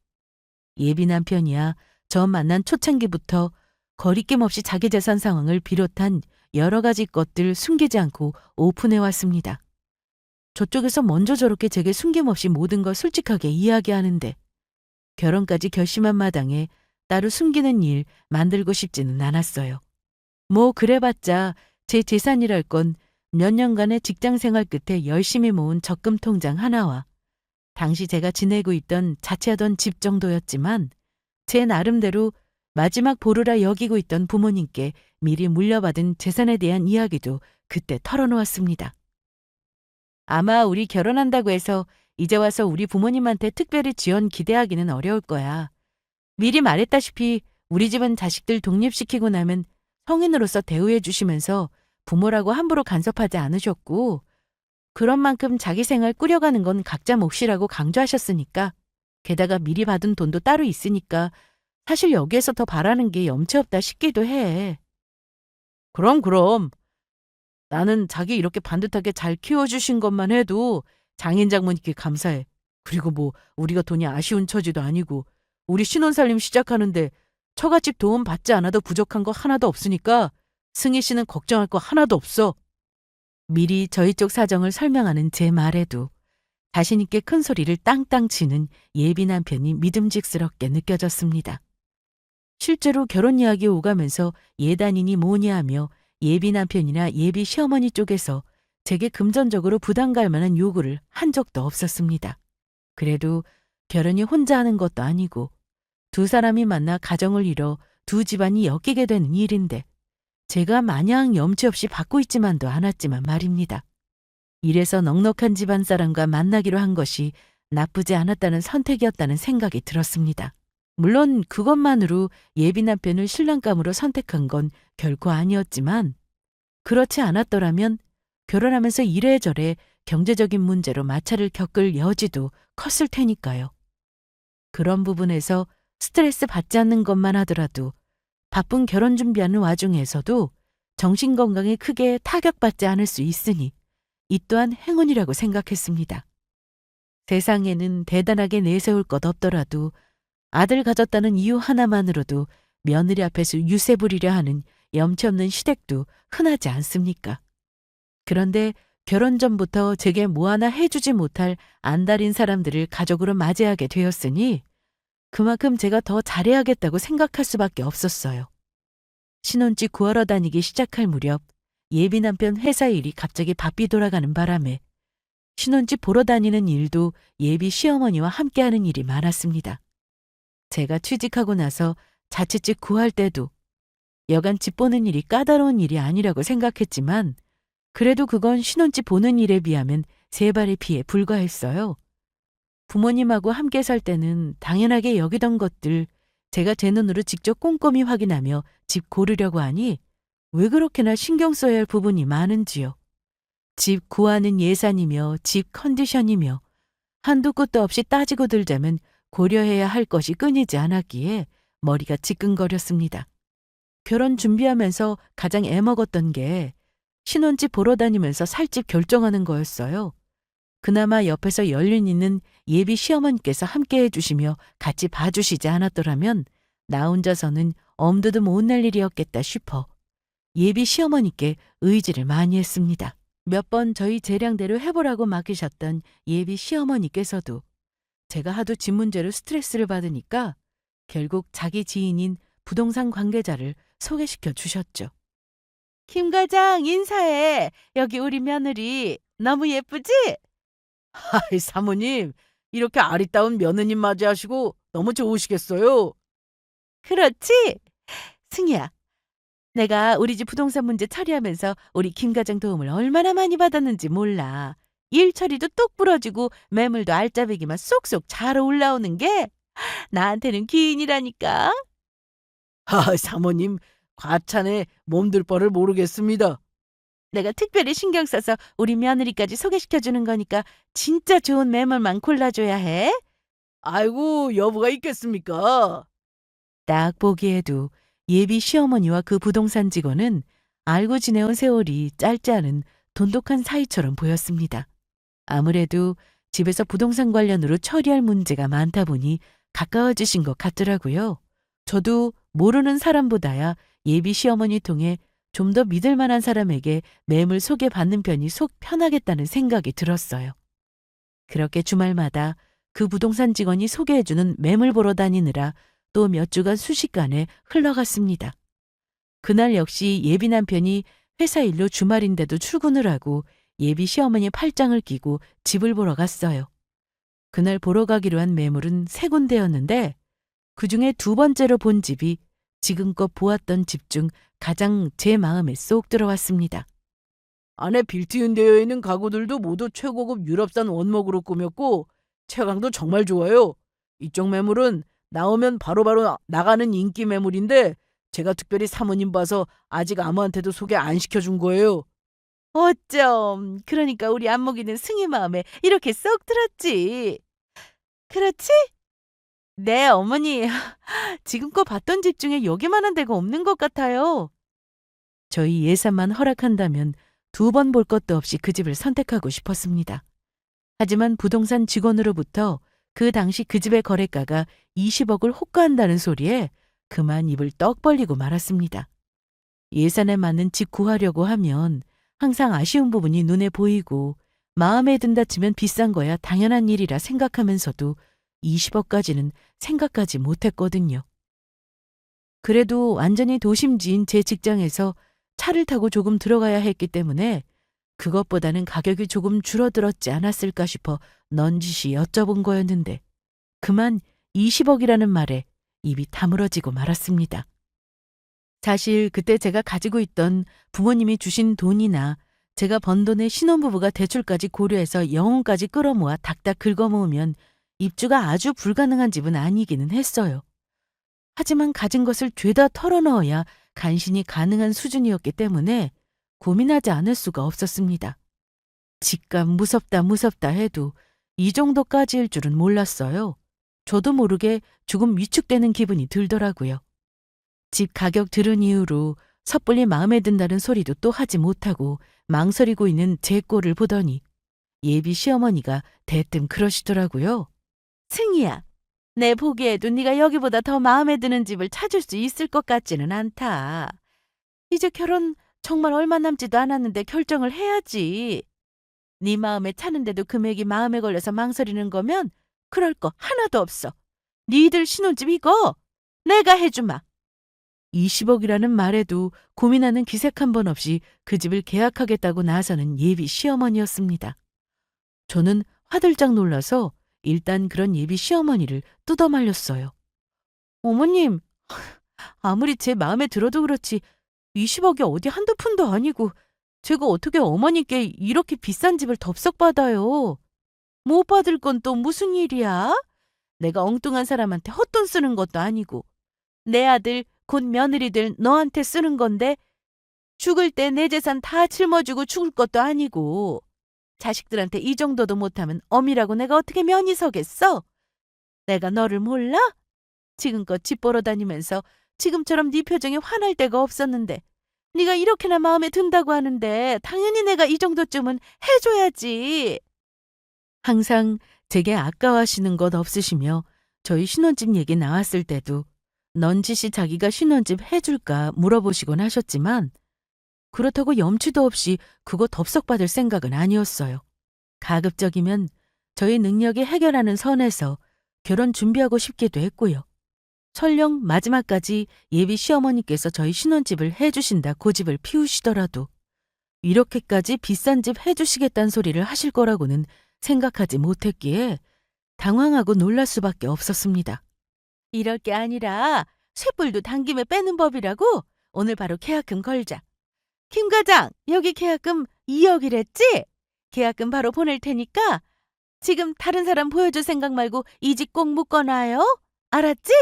예비 남편이야 저 만난 초창기부터 거리낌 없이 자기 재산 상황을 비롯한 여러 가지 것들 숨기지 않고 오픈해왔습니다. 저쪽에서 먼저 저렇게 제게 숨김없이 모든 걸 솔직하게 이야기하는데 결혼까지 결심한 마당에 따로 숨기는 일 만들고 싶지는 않았어요. 뭐 그래봤자 제 재산이랄 건 몇 년간의 직장 생활 끝에 열심히 모은 적금 통장 하나와 당시 제가 지내고 있던 자취하던 집 정도였지만 제 나름대로 마지막 보루라 여기고 있던 부모님께 미리 물려받은 재산에 대한 이야기도 그때 털어놓았습니다. 아마 우리 결혼한다고 해서 이제 와서 우리 부모님한테 특별히 지원 기대하기는 어려울 거야. 미리 말했다시피 우리 집은 자식들 독립시키고 나면 성인으로서 대우해 주시면서 부모라고 함부로 간섭하지 않으셨고 그런 만큼 자기 생활 꾸려가는 건 각자 몫이라고 강조하셨으니까 게다가 미리 받은 돈도 따로 있으니까 사실 여기에서 더 바라는 게 염치 없다 싶기도 해. 그럼. 나는 자기 이렇게 반듯하게 잘 키워주신 것만 해도 장인 장모님께 감사해. 그리고 뭐 우리가 돈이 아쉬운 처지도 아니고 우리 신혼살림 시작하는데 처갓집 도움 받지 않아도 부족한 거 하나도 없으니까 승희 씨는 걱정할 거 하나도 없어. 미리 저희 쪽 사정을 설명하는 제 말에도 자신 있게 큰 소리를 땅땅 치는 예비 남편이 믿음직스럽게 느껴졌습니다. 실제로 결혼 이야기 오가면서 예단이니 뭐니 하며 예비 남편이나 예비 시어머니 쪽에서 제게 금전적으로 부담 갈 만한 요구를 한 적도 없었습니다. 그래도 결혼이 혼자 하는 것도 아니고 두 사람이 만나 가정을 이뤄 두 집안이 엮이게 되는 일인데 제가 마냥 염치 없이 받고 있지만도 않았지만 말입니다. 이래서 넉넉한 집안 사람과 만나기로 한 것이 나쁘지 않았다는 선택이었다는 생각이 들었습니다. 물론 그것만으로 예비 남편을 신랑감으로 선택한 건 결코 아니었지만 그렇지 않았더라면 결혼하면서 이래저래 경제적인 문제로 마찰을 겪을 여지도 컸을 테니까요. 그런 부분에서 스트레스 받지 않는 것만 하더라도 바쁜 결혼 준비하는 와중에서도 정신건강에 크게 타격받지 않을 수 있으니 이 또한 행운이라고 생각했습니다. 세상에는 대단하게 내세울 것 없더라도 아들 가졌다는 이유 하나만으로도 며느리 앞에서 유세 부리려 하는 염치 없는 시댁도 흔하지 않습니까? 그런데 결혼 전부터 제게 뭐 하나 해주지 못할 안달인 사람들을 가족으로 맞이하게 되었으니 그만큼 제가 더 잘해야겠다고 생각할 수밖에 없었어요. 신혼집 구하러 다니기 시작할 무렵 예비 남편 회사 일이 갑자기 바삐 돌아가는 바람에 신혼집 보러 다니는 일도 예비 시어머니와 함께하는 일이 많았습니다. 제가 취직하고 나서 자취집 구할 때도 여간 집 보는 일이 까다로운 일이 아니라고 생각했지만 그래도 그건 신혼집 보는 일에 비하면 세 발의 피에 불과했어요. 부모님하고 함께 살 때는 당연하게 여기던 것들 제가 제 눈으로 직접 꼼꼼히 확인하며 집 고르려고 하니 왜 그렇게나 신경 써야 할 부분이 많은지요. 집 구하는 예산이며 집 컨디션이며 한도 끝도 없이 따지고 들자면 고려해야 할 것이 끊이지 않았기에 머리가 지끈거렸습니다. 결혼 준비하면서 가장 애먹었던 게 신혼집 보러 다니면서 살집 결정하는 거였어요. 그나마 옆에서 연륜 있는 예비 시어머니께서 함께 해주시며 같이 봐주시지 않았더라면 나 혼자서는 엄두도 못 낼 일이었겠다 싶어 예비 시어머니께 의지를 많이 했습니다. 몇 번 저희 재량대로 해보라고 맡기셨던 예비 시어머니께서도 제가 하도 집 문제로 스트레스를 받으니까 결국 자기 지인인 부동산 관계자를 소개시켜 주셨죠. 김 과장 인사해. 여기 우리 며느리 너무 예쁘지? 아이 사모님 이렇게 아리따운 며느님 맞이하시고 너무 좋으시겠어요. 그렇지? 승희야, 내가 우리 집 부동산 문제 처리하면서 우리 김 과장 도움을 얼마나 많이 받았는지 몰라. 일 처리도 똑 부러지고 매물도 알짜배기만 쏙쏙 잘 올라오는 게 나한테는 기인이라니까. 아, 사모님 과찬에 몸둘 바를 모르겠습니다. 내가 특별히 신경 써서 우리 며느리까지 소개시켜주는 거니까 진짜 좋은 매물만 골라줘야 해. 아이고, 여부가 있겠습니까? 딱 보기에도 예비 시어머니와 그 부동산 직원은 알고 지내온 세월이 짧지 않은 돈독한 사이처럼 보였습니다. 아무래도 집에서 부동산 관련으로 처리할 문제가 많다 보니 가까워지신 것 같더라고요. 저도 모르는 사람보다야 예비 시어머니 통해 좀 더 믿을 만한 사람에게 매물 소개받는 편이 속 편하겠다는 생각이 들었어요. 그렇게 주말마다 그 부동산 직원이 소개해주는 매물 보러 다니느라 또 몇 주간 순식간에 흘러갔습니다. 그날 역시 예비 남편이 회사 일로 주말인데도 출근을 하고 예비 시어머니 팔짱을 끼고 집을 보러 갔어요. 그날 보러 가기로 한 매물은 3군데였는데 그중에 두 번째로 본 집이 지금껏 보았던 집 중 가장 제 마음에 쏙 들어왔습니다. 안에 빌트인 되어 있는 가구들도 모두 최고급 유럽산 원목으로 꾸몄고 채광도 정말 좋아요. 이쪽 매물은 나오면 바로바로 나가는 인기 매물인데 제가 특별히 사모님 봐서 아직 아무한테도 소개 안 시켜준 거예요. 어쩜 그러니까 우리 안목이는 승희 마음에 이렇게 쏙 들었지. 그렇지? 네, 어머니. 지금껏 봤던 집 중에 여기만한 데가 없는 것 같아요. 저희 예산만 허락한다면 2번 볼 것도 없이 그 집을 선택하고 싶었습니다. 하지만 부동산 직원으로부터 그 당시 그 집의 거래가가 20억을 호가한다는 소리에 그만 입을 떡 벌리고 말았습니다. 예산에 맞는 집 구하려고 하면 항상 아쉬운 부분이 눈에 보이고 마음에 든다 치면 비싼 거야 당연한 일이라 생각하면서도 20억까지는 생각하지 못했거든요. 그래도 완전히 도심지인 제 직장에서 차를 타고 조금 들어가야 했기 때문에 그것보다는 가격이 조금 줄어들었지 않았을까 싶어 넌지시 여쭤본 거였는데 그만 20억이라는 말에 입이 다물어지고 말았습니다. 사실 그때 제가 가지고 있던 부모님이 주신 돈이나 제가 번 돈에 신혼부부가 대출까지 고려해서 영혼까지 끌어모아 닥닥 긁어모으면 입주가 아주 불가능한 집은 아니기는 했어요. 하지만 가진 것을 죄다 털어넣어야 간신히 가능한 수준이었기 때문에 고민하지 않을 수가 없었습니다. 집값 무섭다 해도 이 정도까지일 줄은 몰랐어요. 저도 모르게 조금 위축되는 기분이 들더라고요. 집 가격 들은 이후로 섣불리 마음에 든다는 소리도 또 하지 못하고 망설이고 있는 제 꼴을 보더니 예비 시어머니가 대뜸 그러시더라고요. 승희야, 내 보기에도 네가 여기보다 더 마음에 드는 집을 찾을 수 있을 것 같지는 않다. 이제 결혼 정말 얼마 남지도 않았는데 결정을 해야지. 네 마음에 차는데도 금액이 마음에 걸려서 망설이는 거면 그럴 거 하나도 없어. 니들 신혼집 이거 내가 해주마. 20억이라는 말에도 고민하는 기색 한 번 없이 그 집을 계약하겠다고 나서는 예비 시어머니였습니다. 저는 화들짝 놀라서 일단 그런 예비 시어머니를 뜯어말렸어요. 어머님, 아무리 제 마음에 들어도 그렇지 20억이 어디 한두 푼도 아니고 제가 어떻게 어머니께 이렇게 비싼 집을 덥석 받아요. 못 받을 건 또 무슨 일이야? 내가 엉뚱한 사람한테 헛돈 쓰는 것도 아니고 내 아들 곧 며느리들 너한테 쓰는 건데 죽을 때 내 재산 다 짊어지고 죽을 것도 아니고 자식들한테 이 정도도 못하면 어미라고 내가 어떻게 면이 서겠어? 내가 너를 몰라? 지금껏 집 보러 다니면서 지금처럼 네 표정에 화날 데가 없었는데 네가 이렇게나 마음에 든다고 하는데 당연히 내가 이 정도쯤은 해줘야지. 항상 제게 아까워하시는 것 없으시며 저희 신혼집 얘기 나왔을 때도 넌지시 자기가 신혼집 해줄까 물어보시곤 하셨지만 그렇다고 염치도 없이 그거 덥석 받을 생각은 아니었어요. 가급적이면 저희 능력이 해결하는 선에서 결혼 준비하고 싶기도 했고요. 설령 마지막까지 예비 시어머니께서 저희 신혼집을 해주신다 고집을 피우시더라도 이렇게까지 비싼 집 해주시겠다는 소리를 하실 거라고는 생각하지 못했기에 당황하고 놀랄 수밖에 없었습니다. 이럴 게 아니라 쇳불도 당김에 빼는 법이라고 오늘 바로 계약금 걸자. 김 과장, 여기 계약금 2억이랬지? 계약금 바로 보낼 테니까 지금 다른 사람 보여줄 생각 말고 이 집 꼭 묶어놔요. 알았지?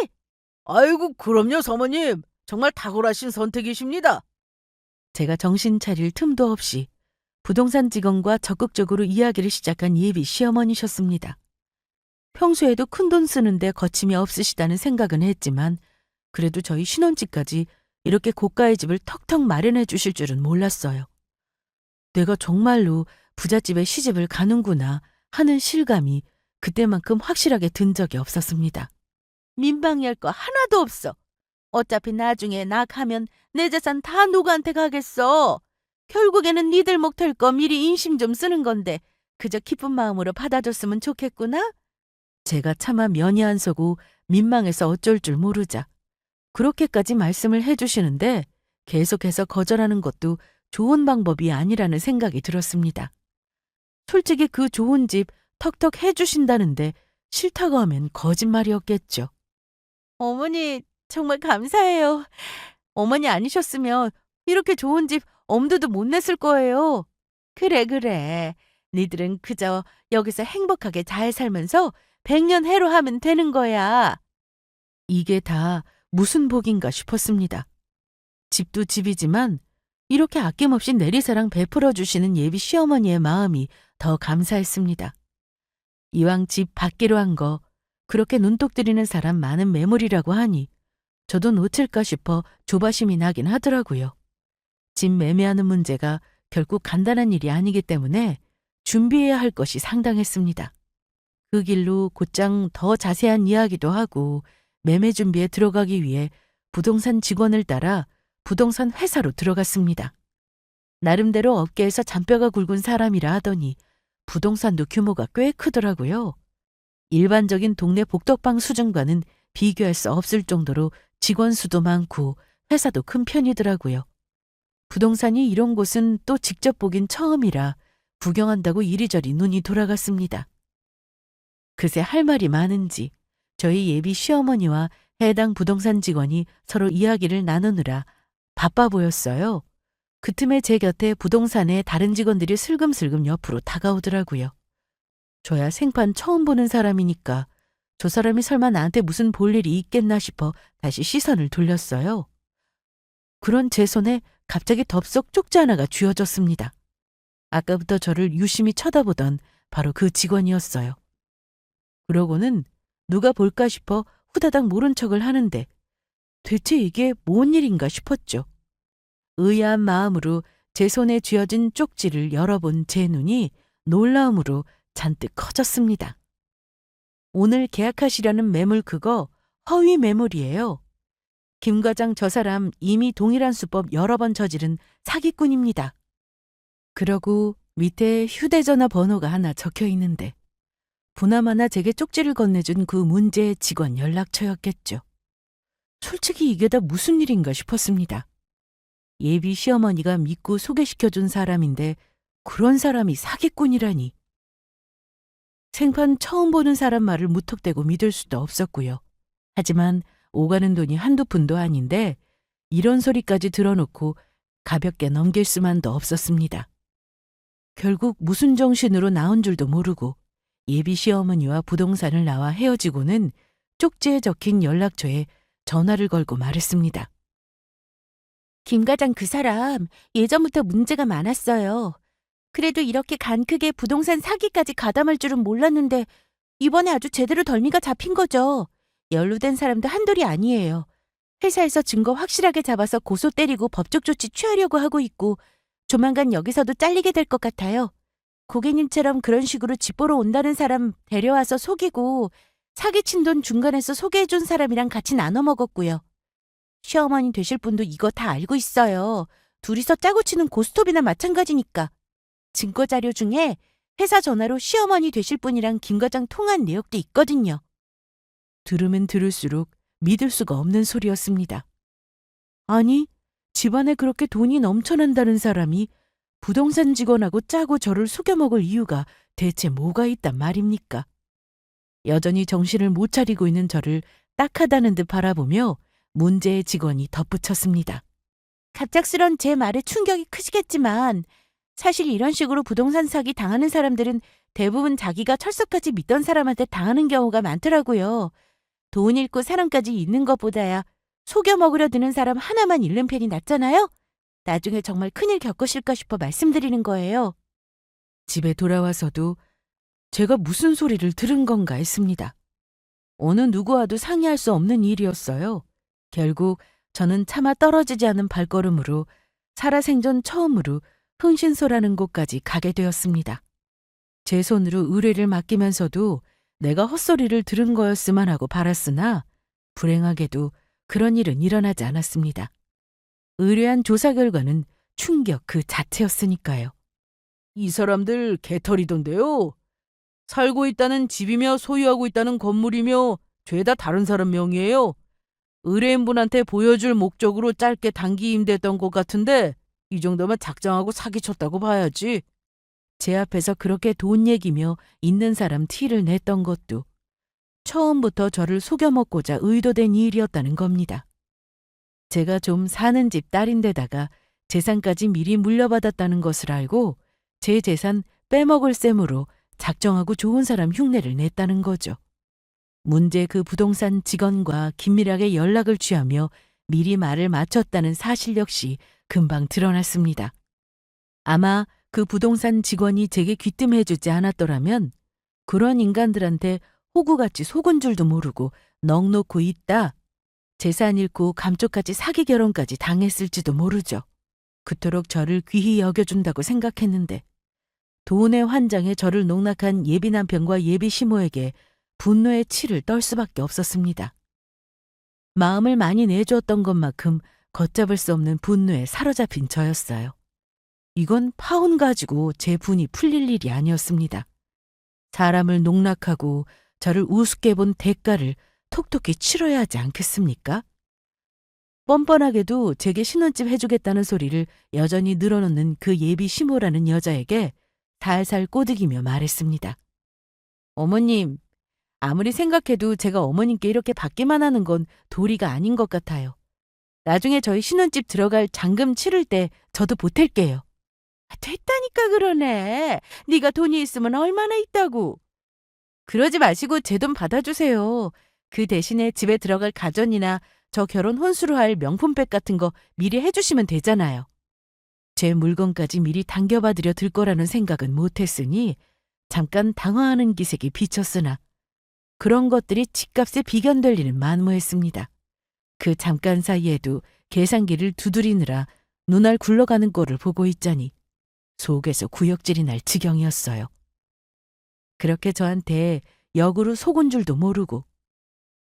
아이고, 그럼요, 사모님. 정말 탁월하신 선택이십니다. 제가 정신 차릴 틈도 없이 부동산 직원과 적극적으로 이야기를 시작한 예비 시어머니셨습니다. 평소에도 큰돈 쓰는데 거침이 없으시다는 생각은 했지만 그래도 저희 신혼집까지 이렇게 고가의 집을 턱턱 마련해 주실 줄은 몰랐어요. 내가 정말로 부잣집에 시집을 가는구나 하는 실감이 그때만큼 확실하게 든 적이 없었습니다. 민방위할 거 하나도 없어. 어차피 나중에 나 가면 내 재산 다 누구한테 가겠어. 결국에는 니들 목 털 거 미리 인심 좀 쓰는 건데 그저 기쁜 마음으로 받아줬으면 좋겠구나. 제가 차마 면이 안 서고 민망해서 어쩔 줄 모르자 그렇게까지 말씀을 해주시는데 계속해서 거절하는 것도 좋은 방법이 아니라는 생각이 들었습니다. 솔직히 그 좋은 집 턱턱 해주신다는데 싫다고 하면 거짓말이었겠죠. 어머니 정말 감사해요. 어머니 아니셨으면 이렇게 좋은 집 엄두도 못 냈을 거예요. 그래. 니들은 그저 여기서 행복하게 잘 살면서 100년 해로 하면 되는 거야. 이게 다 무슨 복인가 싶었습니다. 집도 집이지만 이렇게 아낌없이 내리사랑 베풀어 주시는 예비 시어머니의 마음이 더 감사했습니다. 이왕 집 받기로 한 거 그렇게 눈독 들이는 사람 많은 매물이라고 하니 저도 놓칠까 싶어 조바심이 나긴 하더라고요. 집 매매하는 문제가 결국 간단한 일이 아니기 때문에 준비해야 할 것이 상당했습니다. 그 길로 곧장 더 자세한 이야기도 하고 매매 준비에 들어가기 위해 부동산 직원을 따라 부동산 회사로 들어갔습니다. 나름대로 업계에서 잔뼈가 굵은 사람이라 하더니 부동산도 규모가 꽤 크더라고요. 일반적인 동네 복덕방 수준과는 비교할 수 없을 정도로 직원 수도 많고 회사도 큰 편이더라고요. 부동산이 이런 곳은 또 직접 보긴 처음이라 구경한다고 이리저리 눈이 돌아갔습니다. 그새 할 말이 많은지 저희 예비 시어머니와 해당 부동산 직원이 서로 이야기를 나누느라 바빠 보였어요. 그 틈에 제 곁에 부동산의 다른 직원들이 슬금슬금 옆으로 다가오더라고요. 저야 생판 처음 보는 사람이니까 저 사람이 설마 나한테 무슨 볼 일이 있겠나 싶어 다시 시선을 돌렸어요. 그런 제 손에 갑자기 덥석 쪽지 하나가 쥐어졌습니다. 아까부터 저를 유심히 쳐다보던 바로 그 직원이었어요. 그러고는 누가 볼까 싶어 후다닥 모른 척을 하는데 대체 이게 뭔 일인가 싶었죠. 의아한 마음으로 제 손에 쥐어진 쪽지를 열어본 제 눈이 놀라움으로 잔뜩 커졌습니다. 오늘 계약하시려는 매물 그거 허위 매물이에요. 김 과장 저 사람 이미 동일한 수법 여러 번 저지른 사기꾼입니다. 그러고 밑에 휴대전화 번호가 하나 적혀 있는데 보나마나 제게 쪽지를 건네준 그 문제의 직원 연락처였겠죠. 솔직히 이게 다 무슨 일인가 싶었습니다. 예비 시어머니가 믿고 소개시켜준 사람인데 그런 사람이 사기꾼이라니. 생판 처음 보는 사람 말을 무턱대고 믿을 수도 없었고요. 하지만 오가는 돈이 한두 푼도 아닌데 이런 소리까지 들어놓고 가볍게 넘길 수만도 없었습니다. 결국 무슨 정신으로 나온 줄도 모르고 예비 시어머니와 부동산을 나와 헤어지고는 쪽지에 적힌 연락처에 전화를 걸고 말했습니다. 김 과장 그 사람 예전부터 문제가 많았어요. 그래도 이렇게 간 크게 부동산 사기까지 가담할 줄은 몰랐는데 이번에 아주 제대로 덜미가 잡힌 거죠. 연루된 사람도 한둘이 아니에요. 회사에서 증거 확실하게 잡아서 고소 때리고 법적 조치 취하려고 하고 있고 조만간 여기서도 잘리게 될 것 같아요. 고객님처럼 그런 식으로 집 보러 온다는 사람 데려와서 속이고 사기친 돈 중간에서 소개해준 사람이랑 같이 나눠 먹었고요. 시어머니 되실 분도 이거 다 알고 있어요. 둘이서 짜고 치는 고스톱이나 마찬가지니까. 증거자료 중에 회사 전화로 시어머니 되실 분이랑 김 과장 통화한 내역도 있거든요. 들으면 들을수록 믿을 수가 없는 소리였습니다. 아니, 집안에 그렇게 돈이 넘쳐난다는 사람이 부동산 직원하고 짜고 저를 속여먹을 이유가 대체 뭐가 있단 말입니까? 여전히 정신을 못 차리고 있는 저를 딱하다는 듯 바라보며 문제의 직원이 덧붙였습니다. 갑작스런 제 말에 충격이 크시겠지만 사실 이런 식으로 부동산 사기 당하는 사람들은 대부분 자기가 철석같이 믿던 사람한테 당하는 경우가 많더라고요. 돈 잃고 사람까지 잃는 것보다야 속여 먹으려 드는 사람 하나만 잃는 편이 낫잖아요? 나중에 정말 큰일 겪으실까 싶어 말씀드리는 거예요. 집에 돌아와서도 제가 무슨 소리를 들은 건가 했습니다. 어느 누구와도 상의할 수 없는 일이었어요. 결국 저는 차마 떨어지지 않은 발걸음으로 살아생전 처음으로 흥신소라는 곳까지 가게 되었습니다. 제 손으로 의뢰를 맡기면서도 내가 헛소리를 들은 거였으만 하고 바랐으나 불행하게도 그런 일은 일어나지 않았습니다. 의뢰한 조사 결과는 충격 그 자체였으니까요. 이 사람들 개털이던데요. 살고 있다는 집이며 소유하고 있다는 건물이며 죄다 다른 사람 명의예요. 의뢰인분한테 보여줄 목적으로 짧게 단기 임대했던 것 같은데 이 정도면 작정하고 사기쳤다고 봐야지. 제 앞에서 그렇게 돈 얘기며 있는 사람 티를 냈던 것도 처음부터 저를 속여먹고자 의도된 일이었다는 겁니다. 제가 좀 사는 집 딸인데다가 재산까지 미리 물려받았다는 것을 알고 제 재산 빼먹을 셈으로 작정하고 좋은 사람 흉내를 냈다는 거죠. 문제 그 부동산 직원과 긴밀하게 연락을 취하며 미리 말을 맞췄다는 사실 역시 금방 드러났습니다. 아마 그 부동산 직원이 제게 귀뜸해주지 않았더라면 그런 인간들한테 호구같이 속은 줄도 모르고 넋 놓고 있다. 재산 잃고 감쪽같이 사기 결혼까지 당했을지도 모르죠. 그토록 저를 귀히 여겨준다고 생각했는데 돈의 환장에 저를 농락한 예비 남편과 예비 시모에게 분노의 치를 떨 수밖에 없었습니다. 마음을 많이 내주었던 것만큼 걷잡을 수 없는 분노에 사로잡힌 저였어요. 이건 파혼 가지고 제 분이 풀릴 일이 아니었습니다. 사람을 농락하고 저를 우습게 본 대가를 톡톡히 치러야 하지 않겠습니까? 뻔뻔하게도 제게 신혼집 해주겠다는 소리를 여전히 늘어놓는 그 예비 시모라는 여자에게 살살 꼬드기며 말했습니다. 어머님, 아무리 생각해도 제가 어머님께 이렇게 받기만 하는 건 도리가 아닌 것 같아요. 나중에 저희 신혼집 들어갈 잔금 치를 때 저도 보탤게요. 됐다니까 그러네. 네가 돈이 있으면 얼마나 있다고. 그러지 마시고 제 돈 받아주세요. 그 대신에 집에 들어갈 가전이나 저 결혼 혼수로 할 명품백 같은 거 미리 해주시면 되잖아요. 제 물건까지 미리 당겨받으려 들 거라는 생각은 못했으니 잠깐 당황하는 기색이 비쳤으나 그런 것들이 집값에 비견될 리는 만무했습니다. 그 잠깐 사이에도 계산기를 두드리느라 눈알 굴러가는 꼴을 보고 있자니 속에서 구역질이 날 지경이었어요. 그렇게 저한테 역으로 속은 줄도 모르고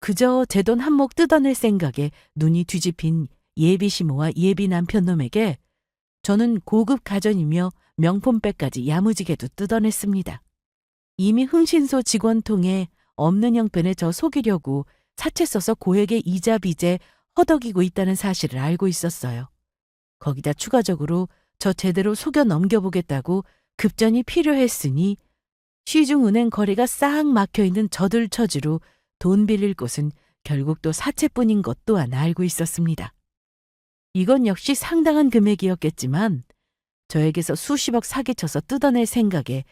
그저 제 돈 한몫 뜯어낼 생각에 눈이 뒤집힌 예비 시모와 예비 남편놈에게 저는 고급 가전이며 명품백까지 야무지게도 뜯어냈습니다. 이미 흥신소 직원 통해 없는 형편에 저 속이려고 사채 써서 고액의 이자 빚에 허덕이고 있다는 사실을 알고 있었어요. 거기다 추가적으로 저 제대로 속여 넘겨보겠다고 급전이 필요했으니 시중은행 거래가 싹 막혀있는 저들 처지로 돈 빌릴 곳은 결국 또 사채뿐인 것 또한 알고 있었습니다. 이건 역시 상당한 금액이었겠지만 저에게서 수십억 사기쳐서 뜯어낼 생각에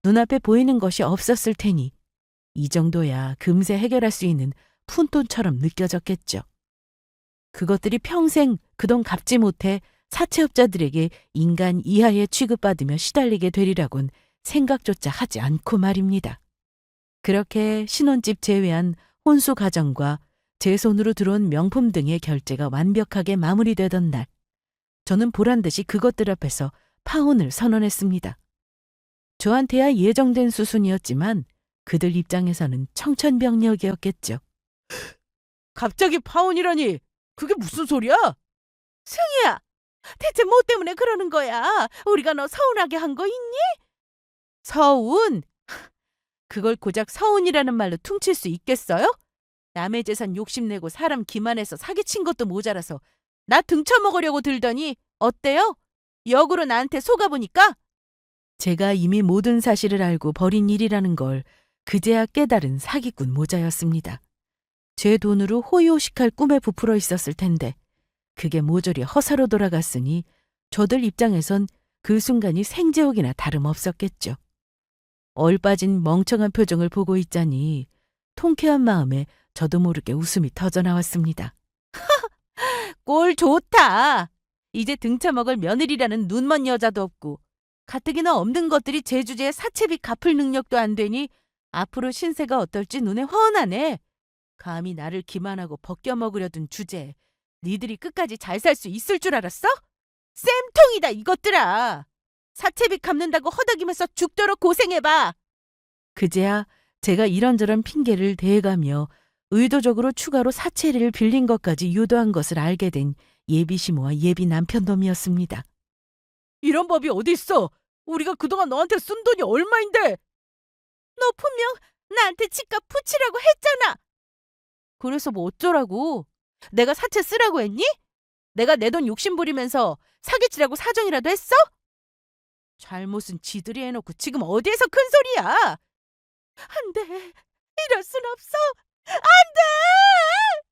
눈앞에 보이는 것이 없었을 테니 이 정도야 금세 해결할 수 있는 푼돈처럼 느껴졌겠죠. 그것들이 평생 그 돈 갚지 못해 사채업자들에게 인간 이하에 취급받으며 시달리게 되리라곤 생각조차 하지 않고 말입니다. 그렇게 신혼집 제외한 혼수 가정과 제 손으로 들어온 명품 등의 결제가 완벽하게 마무리되던 날, 저는 보란듯이 그것들 앞에서 파혼을 선언했습니다. 저한테야 예정된 수순이었지만 그들 입장에서는 청천벽력이었겠죠. 갑자기 파혼이라니 그게 무슨 소리야? 승희야, 대체 뭐 때문에 그러는 거야? 우리가 너 서운하게 한 거 있니? 서운? 그걸 고작 서운이라는 말로 퉁칠 수 있겠어요? 남의 재산 욕심내고 사람 기만해서 사기친 것도 모자라서 나 등쳐먹으려고 들더니 어때요? 역으로 나한테 속아보니까? 제가 이미 모든 사실을 알고 벌인 일이라는 걸 그제야 깨달은 사기꾼 모자였습니다. 제 돈으로 호의호식할 꿈에 부풀어 있었을 텐데 그게 모조리 허사로 돌아갔으니 저들 입장에선 그 순간이 생제옥이나 다름없었겠죠. 얼빠진 멍청한 표정을 보고 있자니 통쾌한 마음에 저도 모르게 웃음이 터져나왔습니다. 꼴 좋다. 이제 등쳐먹을 며느리라는 눈먼 여자도 없고 가뜩이나 없는 것들이 제 주제에 사채비 갚을 능력도 안 되니 앞으로 신세가 어떨지 눈에 훤하네. 감히 나를 기만하고 벗겨먹으려둔 주제에 니들이 끝까지 잘 살 수 있을 줄 알았어? 쌤통이다 이것들아. 사채비 갚는다고 허덕이면서 죽도록 고생해봐. 그제야 제가 이런저런 핑계를 대가며 의도적으로 추가로 사채를 빌린 것까지 유도한 것을 알게 된 예비 시모와 예비 남편놈이었습니다. 이런 법이 어딨어? 우리가 그동안 너한테 쓴 돈이 얼마인데? 너 분명 나한테 집값 붙이라고 했잖아. 그래서 뭐 어쩌라고? 내가 사채 쓰라고 했니? 내가 내 돈 욕심부리면서 사기치라고 사정이라도 했어? 잘못은 지들이 해놓고 지금 어디에서 큰 소리야? 안 돼. 이럴 순 없어. 안 돼!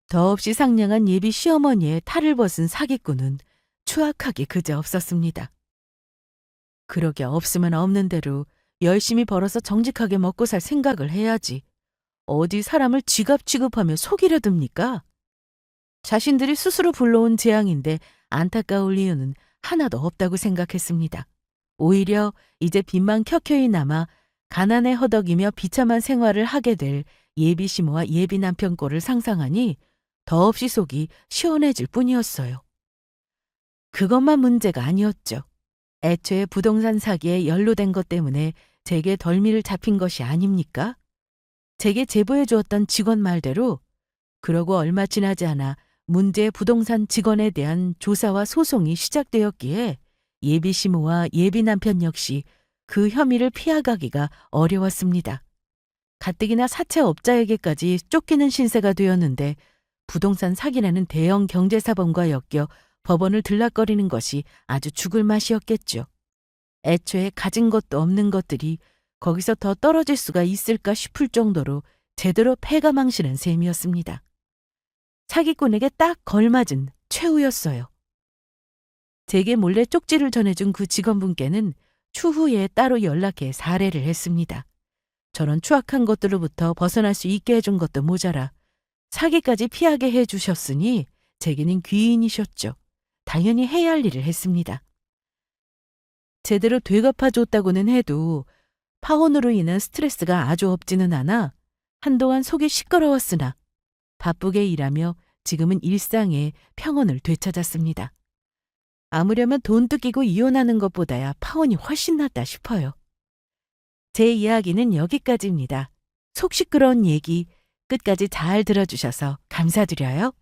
더없이 상냥한 예비 시어머니의 탈을 벗은 사기꾼은 추악하기 그저없었습니다. 그러게 없으면 없는 대로 열심히 벌어서 정직하게 먹고 살 생각을 해야지. 어디 사람을 쥐갑 취급하며 속이려 듭니까? 자신들이 스스로 불러온 재앙인데 안타까울 이유는 하나도 없다고 생각했습니다. 오히려 이제 빚만 켜켜이 남아 가난에 허덕이며 비참한 생활을 하게 될 예비 시모와 예비 남편 꼴을 상상하니 더없이 속이 시원해질 뿐이었어요. 그것만 문제가 아니었죠. 애초에 부동산 사기에 연루된 것 때문에 제게 덜미를 잡힌 것이 아닙니까? 제게 제보해 주었던 직원 말대로 그러고 얼마 지나지 않아 문제 부동산 직원에 대한 조사와 소송이 시작되었기에 예비 시모와 예비 남편 역시 그 혐의를 피해가기가 어려웠습니다. 가뜩이나 사채업자에게까지 쫓기는 신세가 되었는데 부동산 사기라는 대형 경제사범과 엮여 법원을 들락거리는 것이 아주 죽을 맛이었겠죠. 애초에 가진 것도 없는 것들이 거기서 더 떨어질 수가 있을까 싶을 정도로 제대로 패가망신한 셈이었습니다. 사기꾼에게 딱 걸맞은 최후였어요. 제게 몰래 쪽지를 전해준 그 직원분께는 추후에 따로 연락해 사례를 했습니다. 저런 추악한 것들로부터 벗어날 수 있게 해준 것도 모자라 사기까지 피하게 해주셨으니 제게는 귀인이셨죠. 당연히 해야 할 일을 했습니다. 제대로 되갚아줬다고는 해도 파혼으로 인한 스트레스가 아주 없지는 않아 한동안 속이 시끄러웠으나 바쁘게 일하며 지금은 일상의 평온을 되찾았습니다. 아무려면 돈 뜯기고 이혼하는 것보다야 파혼이 훨씬 낫다 싶어요. 제 이야기는 여기까지입니다. 속 시끄러운 얘기 끝까지 잘 들어주셔서 감사드려요.